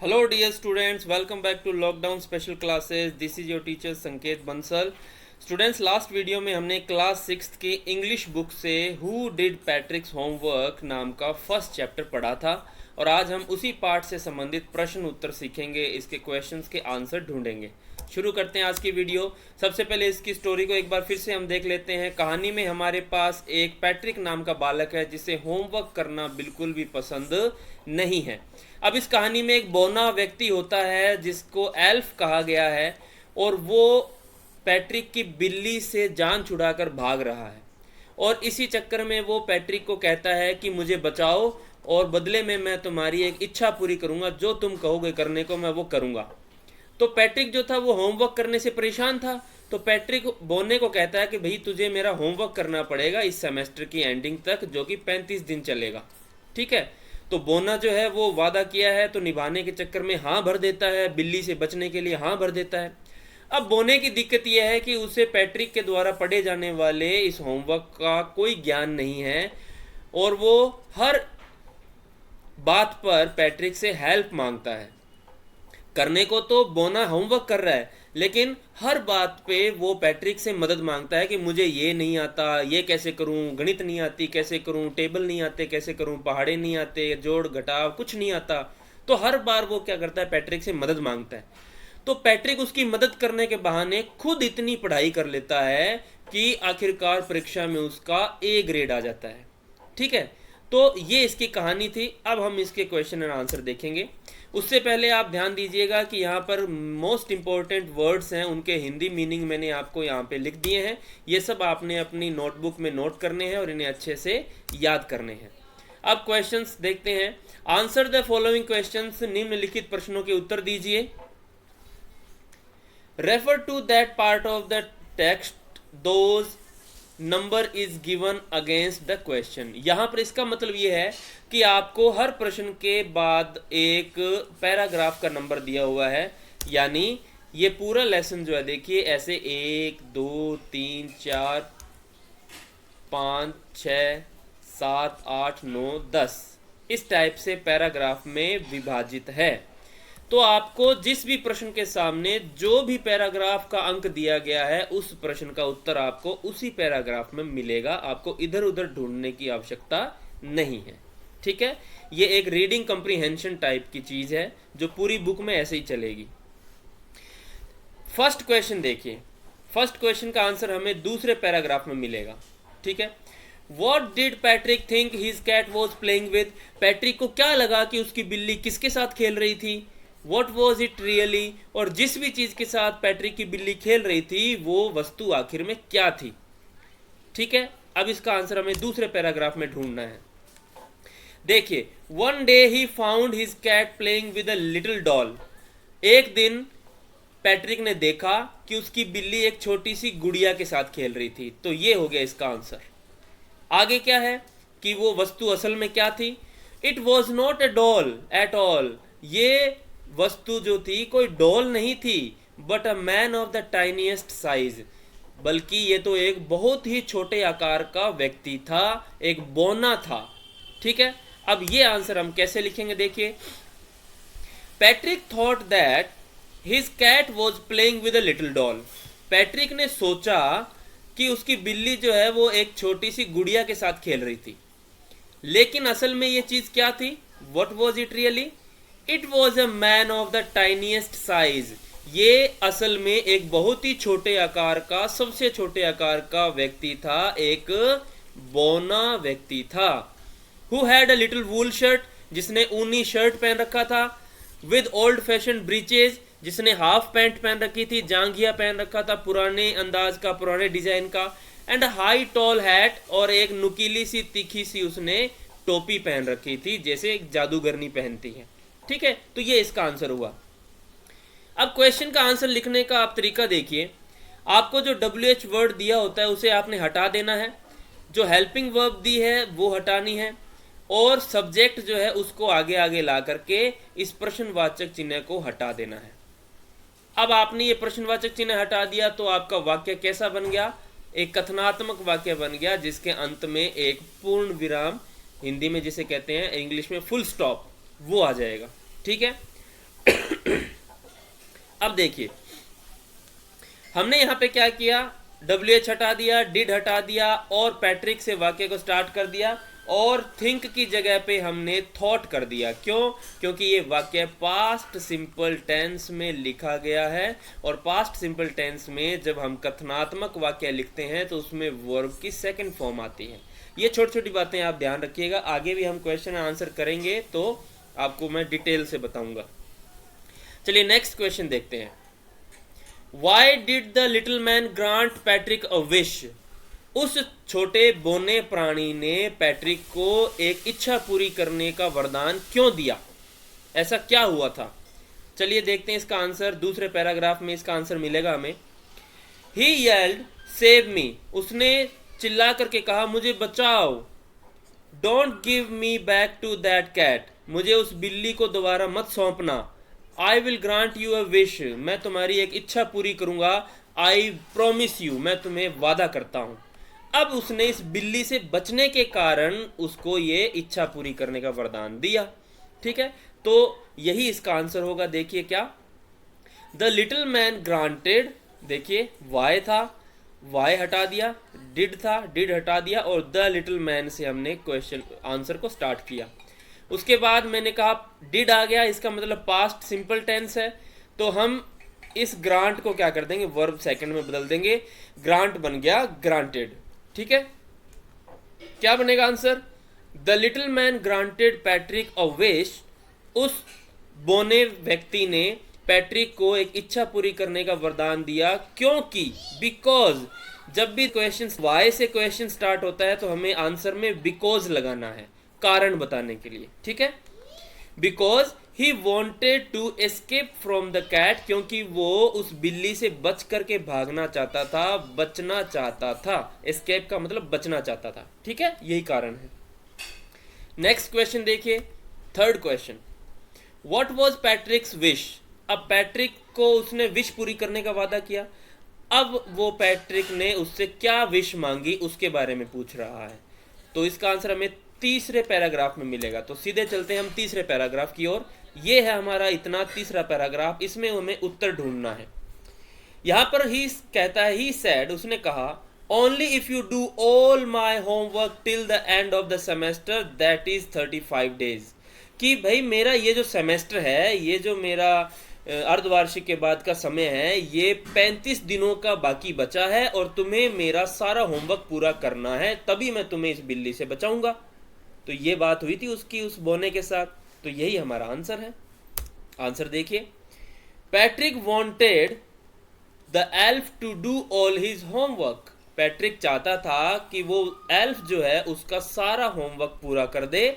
Hello dear students, welcome back to lockdown special classes. This is your teacher संकेत Bansal. Students, last video में हमने class 6 की English book से who did पैट्रिक्स homework नाम का first chapter पढ़ा था और आज हम उसी पार्ट से संबंधित प्रश्न उत्तर सीखेंगे, इसके क्वेश्चंस के आंसर ढूंढेंगे। शुरू करते हैं आज की वीडियो। सबसे पहले इसकी स्टोरी को एक बार फिर से हम देख लेते हैं। कहानी में हमारे पास एक पैट्रिक नाम का बालक है जिसे होमवर्क करना बिल्कुल भी पसंद नहीं है। अब इस कहानी में एक बौना व्यक्ति होता है जिसको एल्फ कहा गया है और वो पैट्रिक की बिल्ली से जान छुड़ाकर भाग रहा है और इसी चक्कर में वो पैट्रिक को कहता है कि मुझे बचाओ और बदले में मैं तुम्हारी एक इच्छा पूरी करूंगा, जो तुम कहोगे करने को मैं वो करूंगा। तो पैट्रिक जो था वो होमवर्क करने से परेशान था, तो पैट्रिक बोने को कहता है कि भाई तुझे मेरा होमवर्क करना पड़ेगा इस सेमेस्टर की एंडिंग तक, जो कि 35 दिन चलेगा। ठीक है, तो बोना जो है वो वादा किया है तो निभाने के चक्कर में हाँ भर देता है, बिल्ली से बचने के लिए हाँ भर देता है। अब बोने की दिक्कत यह है कि उसे पैट्रिक के द्वारा पढ़े जाने वाले इस होमवर्क का कोई ज्ञान नहीं है और वो हर बात पर पैट्रिक से हेल्प मांगता है। करने को तो बोना होमवर्क कर रहा है, लेकिन हर बात पे वो पैट्रिक से मदद मांगता है कि मुझे ये नहीं आता, ये कैसे करूं, गणित नहीं आती कैसे करूं, टेबल नहीं आते कैसे करूं, पहाड़े नहीं आते, जोड़ घटाव कुछ नहीं आता। तो हर बार वो क्या करता है, पैट्रिक से मदद मांगता है। तो पैट्रिक उसकी मदद करने के बहाने खुद इतनी पढ़ाई कर लेता है कि आखिरकार परीक्षा में उसका ए ग्रेड आ जाता है। ठीक है, तो ये इसकी कहानी थी। अब हम इसके क्वेश्चन एंड आंसर देखेंगे। उससे पहले आप ध्यान दीजिएगा कि यहाँ पर मोस्ट इंपॉर्टेंट वर्ड्स हैं, उनके हिंदी मीनिंग मैंने आपको यहाँ पे लिख दिए हैं। ये सब आपने अपनी नोटबुक में नोट करने हैं और इन्हें अच्छे से याद करने हैं। अब क्वेश्चंस देखते हैं। आंसर द फॉलोइंग क्वेश्चंस, निम्नलिखित प्रश्नों के उत्तर दीजिए। Refer to that part of the text those number is given against the question. यहां पर इसका मतलब यह है कि आपको हर प्रश्न के बाद एक पैराग्राफ का नंबर दिया हुआ है, यानी ये पूरा लेसन जो है देखिए ऐसे 1 2 3 4 5 6 7 8 9 10 इस टाइप से पैराग्राफ में विभाजित है। तो आपको जिस भी प्रश्न के सामने जो भी पैराग्राफ का अंक दिया गया है उस प्रश्न का उत्तर आपको उसी पैराग्राफ में मिलेगा। आपको इधर उधर ढूंढने की आवश्यकता नहीं है। ठीक है, ये एक रीडिंग कंप्रीहेंशन टाइप की चीज है जो पूरी बुक में ऐसे ही चलेगी। फर्स्ट क्वेश्चन देखिए। फर्स्ट क्वेश्चन का आंसर हमें दूसरे पैराग्राफ में मिलेगा। ठीक है, What did Patrick think his cat was playing with? Patrick को क्या लगा कि उसकी बिल्ली किसके साथ खेल रही थी? What was it really? और जिस भी चीज के साथ पैट्रिक की बिल्ली खेल रही थी वो वस्तु आखिर में क्या थी? ठीक है, अब इसका आंसर हमें दूसरे पैराग्राफ में ढूंढना है। देखिए, one day he found his cat playing with a little doll. एक दिन पैट्रिक ने देखा कि उसकी बिल्ली एक छोटी सी गुड़िया के साथ खेल रही थी। तो ये हो गया इसका आंसर। आगे क्या है कि वो वस्तु असल में क्या थी? It was not a doll at all. ये वस्तु जो थी कोई डॉल नहीं थी, but a man of the tiniest size, बल्कि ये तो एक बहुत ही छोटे आकार का व्यक्ति था, एक बौना था। ठीक है, अब ये आंसर हम कैसे लिखेंगे देखिए। Patrick thought that his cat was playing with a little doll. Patrick ने सोचा कि उसकी बिल्ली जो है वो एक छोटी सी गुड़िया के साथ खेल रही थी, लेकिन असल में ये चीज क्या थी? What was it really? It was a man of the tiniest size. ये असल में एक बहुत ही छोटे आकार का, सबसे छोटे आकार का व्यक्ति था, एक बौना व्यक्ति था। Who had a little wool shirt, जिसने ऊनी शर्ट पहन रखा था, with old fashioned breeches, जिसने हाफ पैंट पहन रखी थी, जांघिया पहन रखा था पुराने अंदाज का, पुराने डिजाइन का, एंड हाई टॉल हैट, और एक नुकीली सी तीखी सी उसने टोपी पहन रखी थी जैसे एक जादूगरनी पहनती है। ठीक है, तो ये इसका आंसर हुआ। अब क्वेश्चन का आंसर लिखने का आप तरीका देखिए। आपको जो WH वर्ड दिया होता है उसे आपने हटा देना है, जो हेल्पिंग वर्ब दी है वो हटानी है, और सब्जेक्ट जो है उसको आगे आगे ला करके इस प्रश्नवाचक चिन्ह को हटा देना है। अब आपने ये प्रश्नवाचक चिन्ह हटा दिया तो आपका वाक्य कैसा बन गया? एक कथनात्मक वाक्य बन गया जिसके अंत में एक पूर्ण विराम, हिंदी में जिसे कहते हैं, इंग्लिश में फुल स्टॉप, वो आ जाएगा। ठीक है, अब देखिए हमने यहाँ पे क्या किया, WH हटा दिया, डिड हटा दिया और पैट्रिक से वाक्य को स्टार्ट कर दिया और थिंक की जगह पे हमने थॉट कर दिया। क्यों? क्योंकि ये वाक्य पास्ट सिंपल टेंस में लिखा गया है और पास्ट सिंपल टेंस में जब हम कथनात्मक वाक्य लिखते हैं तो उसमें वर्ब की सेकंड फॉर्म आती है। ये छोटी छोटी बातें आप ध्यान रखिएगा, आगे भी हम क्वेश्चन आंसर करेंगे तो आपको मैं डिटेल से बताऊंगा। चलिए नेक्स्ट क्वेश्चन देखते हैं। Why did the little man grant Patrick a wish? उस छोटे बोने प्राणी ने पैट्रिक को एक इच्छा पूरी करने का वरदान क्यों दिया? ऐसा क्या हुआ था? चलिए देखते हैं इसका आंसर। दूसरे पैराग्राफ में इसका आंसर मिलेगा हमें। He yelled, save me. उसने चिल्ला करके कहा मुझे बचाओ। Don't give me back to that cat. मुझे उस बिल्ली को दोबारा मत सौंपना। I will grant you a wish. मैं तुम्हारी एक इच्छा पूरी करूंगा। I promise you. मैं तुम्हें वादा करता हूं। अब उसने इस बिल्ली से बचने के कारण उसको ये इच्छा पूरी करने का वरदान दिया। ठीक है, तो यही इसका आंसर होगा। देखिए क्या, द लिटिल मैन ग्रांटेड, देखिए वाई था, वाई हटा दिया, डिड था, डिड हटा दिया और द लिटिल मैन से हमने क्वेश्चन आंसर को स्टार्ट किया। उसके बाद मैंने कहा डिड आ गया, इसका मतलब पास्ट सिंपल टेंस है, तो हम इस ग्रांट को क्या कर देंगे, वर्ब सेकंड में बदल देंगे। ग्रांट बन गया ग्रांटेड। ठीक है, क्या बनेगा answer? The little man granted Patrick a wish. उस बोने व्यक्ति ने पैट्रिक को एक इच्छा पूरी करने का वरदान दिया। क्योंकि, बिकॉज, जब भी क्वेश्चन वाई से क्वेश्चन स्टार्ट होता है तो हमें आंसर में बिकॉज लगाना है, कारण बताने के लिए। ठीक है, because he wanted to escape from the cat, क्योंकि वो उस बिल्ली से बच करके भागना चाहता था, बचना चाहता था। एस्केप का मतलब बचना चाहता था। ठीक है, यही कारण है। नेक्स्ट क्वेश्चन देखिए, third question, what was पैट्रिक्स wish. अब पैट्रिक को उसने विश पूरी करने का वादा किया। अब वो पैट्रिक ने उससे क्या विश मांगी उसके बारे में पूछ रहा है। तो इसका आंसर हमें तीसरे पैराग्राफ में मिलेगा। तो सीधे चलते हैं हम तीसरे पैराग्राफ की ओर। ये है हमारा इतना तीसरा पैराग्राफ, इसमें हमें उत्तर ढूंढना है। यहां पर ही कहता है, ही सेड, उसने कहा, only if you do all my homework till the end of the semester, that is 35 days. कि भाई मेरा ये जो सेमेस्टर है, ये जो मेरा अर्धवार्षिक के बाद का समय है, ये 35 दिनों का बाकी बचा है और तुम्हें मेरा सारा होमवर्क पूरा करना है, तभी मैं तुम्हें इस बिल्ली से बचाऊंगा। तो ये बात हुई थी उसकी उस बोने के साथ। तो यही हमारा आंसर है। आंसर देखिए, Patrick wanted the elf to do all his homework. Patrick चाहता था कि वो एल्फ जो है उसका सारा होमवर्क पूरा कर दे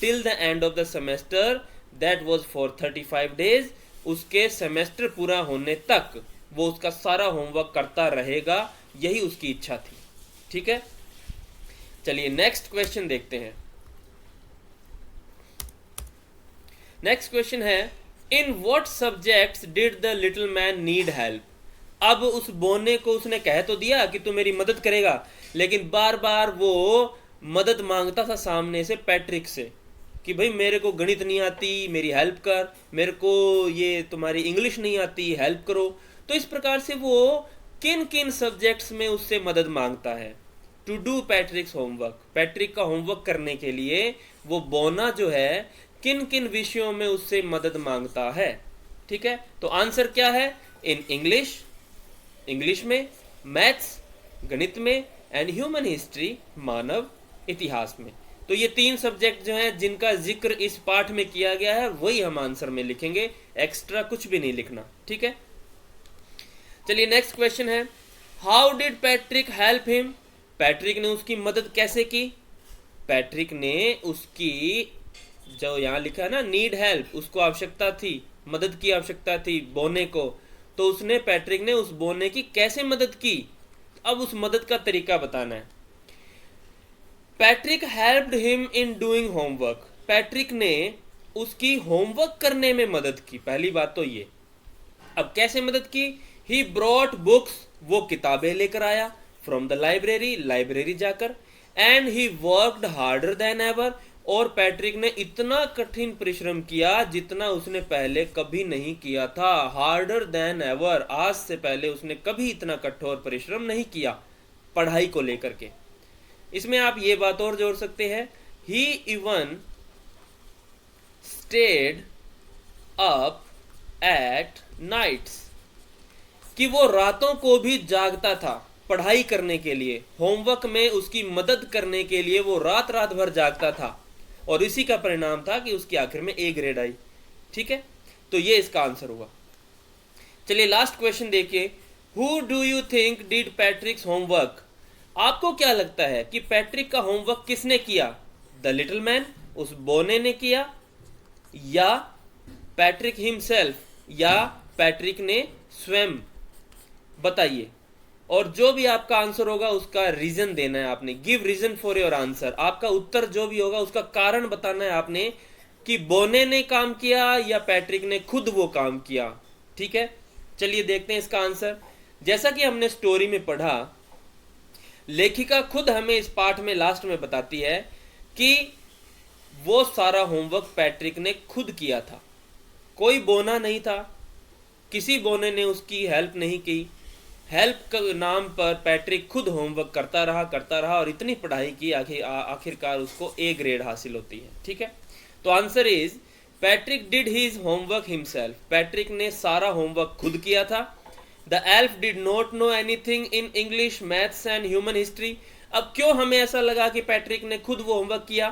till the end of the semester, that was for 35 days. उसके सेमेस्टर पूरा होने तक वो उसका सारा होमवर्क करता रहेगा, यही उसकी इच्छा थी। ठीक है, चलिए नेक्स्ट क्वेश्चन देखते हैं। नेक्स्ट क्वेश्चन है, in what subjects did the little man need help. अब उस बोने को उसने कह तो दिया कि तू मेरी मदद करेगा, लेकिन बार बार वो मदद मांगता था सामने से पैट्रिक से कि भाई मेरे को गणित नहीं आती, मेरी हेल्प कर, मेरे को ये तुम्हारी इंग्लिश नहीं आती, हेल्प करो। तो इस प्रकार से वो किन किन सब्जेक्ट्स में उससे मदद मांगता है, to do Patrick's homework. Patrick का होमवर्क करने के लिए वो बोना जो है किन किन विषयों में उससे मदद मांगता है। ठीक है, तो आंसर क्या है, इन इंग्लिश, इंग्लिश में, मैथ्स, गणित में, एंड ह्यूमन हिस्ट्री, मानव इतिहास में। तो ये 3 सब्जेक्ट जो हैं जिनका जिक्र इस पाठ में किया गया है वही हम आंसर में लिखेंगे, एक्स्ट्रा कुछ भी नहीं लिखना। ठीक है, चलिए नेक्स्ट क्वेश्चन है, how did Patrick help him. Patrick ने उसकी मदद कैसे की। पैट्रिक ने उसकी, जो यहाँ लिखा है ना नीड हेल्प, उसको आवश्यकता थी, मदद की आवश्यकता थी बोने को, तो उसने पैट्रिक ने उस बोने की कैसे मदद की। अब उस मदद का तरीका बताना है। Patrick helped him in doing homework. Patrick ने उसकी होमवर्क करने में मदद की, पहली बात तो ये। अब कैसे मदद की, ही ब्रॉट बुक्स, वो किताबें लेकर आया, फ्रॉम द लाइब्रेरी, लाइब्रेरी जाकर, and he worked harder than ever, और पैट्रिक ने इतना कठिन परिश्रम किया जितना उसने पहले कभी नहीं किया था। हार्डर देन एवर, आज से पहले उसने कभी इतना कठोर परिश्रम नहीं किया पढ़ाई को लेकर के। इसमें आप ये बात और जोड़ सकते हैं, he even stayed up at nights, कि वो रातों को भी जागता था पढ़ाई करने के लिए, होमवर्क में उसकी मदद करने के लिए वो रात रात भर जागता था, और इसी का परिणाम था कि उसकी आखिर में ए ग्रेड आई। ठीक है, तो ये इसका आंसर हुआ। चलिए लास्ट क्वेश्चन देखिए, who do you think did पैट्रिक्स homework? आपको क्या लगता है कि पैट्रिक का होमवर्क किसने किया? द लिटिल मैन, उस बोने ने किया, या पैट्रिक हिमसेल्फ, या पैट्रिक ने स्वयं? बताइए, और जो भी आपका आंसर होगा उसका रीजन देना है आपने। Give reason for your answer, आपका उत्तर जो भी होगा उसका कारण बताना है आपने कि बोने ने काम किया या पैट्रिक ने खुद वो काम किया। ठीक है, चलिए देखते हैं इसका आंसर। जैसा कि हमने स्टोरी में पढ़ा, लेखिका खुद हमें इस पाठ में लास्ट में बताती है कि वो सारा होमवर्क पैट्रिक ने खुद किया था, कोई बोना नहीं था, किसी बोने ने उसकी हेल्प नहीं की। हेल्प के नाम पर पैट्रिक खुद होमवर्क करता रहा और इतनी पढ़ाई की आखिरकार उसको ए ग्रेड हासिल होती है। ठीक है, तो answer is Patrick did his homework himself, Patrick ने सारा होमवर्क खुद किया था। The elf did not know anything in English, maths and human history. अब क्यों हमें ऐसा लगा कि पैट्रिक ने खुद वो होमवर्क किया?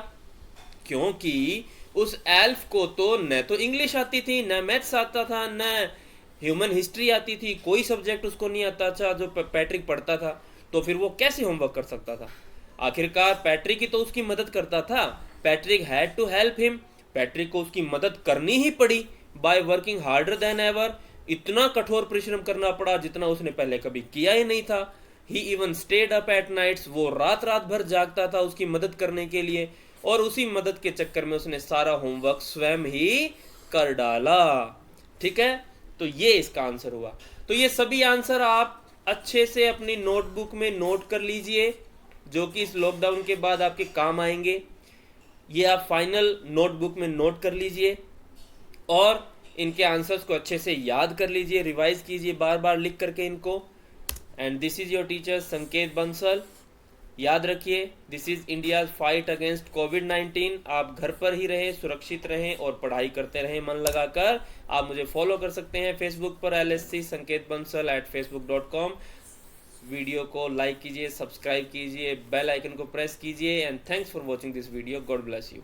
क्योंकि उस एल्फ को तो न तो इंग्लिश आती थी, न मैथ्स आता था, न ह्यूमन हिस्ट्री आती थी, कोई सब्जेक्ट उसको नहीं आता था जो पैट्रिक पढ़ता था, तो फिर वो कैसे होमवर्क कर सकता था? आखिरकार पैट्रिक ही तो उसकी मदद करता था। Patrick had to help him, Patrick को उसकी मदद करनी ही पड़ी by working harder than ever, इतना कठोर परिश्रम करना पड़ा जितना उसने पहले कभी किया ही नहीं था। He even stayed up at nights, वो रात रात भर जागता था उसकी मदद करने के लिए, और उसी मदद के चक्कर में उसने सारा होमवर्क स्वयं ही कर डाला। ठीक है, तो ये इसका आंसर हुआ। तो ये सभी आंसर आप अच्छे से अपनी नोटबुक में नोट कर लीजिए, जो कि इस लॉकडाउन के बाद आपके काम आएंगे। ये आप फाइनल नोटबुक में नोट कर लीजिए और इनके आंसर्स को अच्छे से याद कर लीजिए, रिवाइज कीजिए बार बार लिख करके इनको। And this is your teacher Sanket Bansal. याद रखिए, this is India fight against COVID. आप घर पर ही रहें, सुरक्षित रहें और पढ़ाई करते रहें मन लगाकर। आप मुझे फॉलो कर सकते हैं फेसबुक पर LSC संकेत बंसल @facebook.com। वीडियो को लाइक कीजिए, सब्सक्राइब कीजिए, बेल आइकन को प्रेस कीजिए। And thanks for watching this video. God bless you.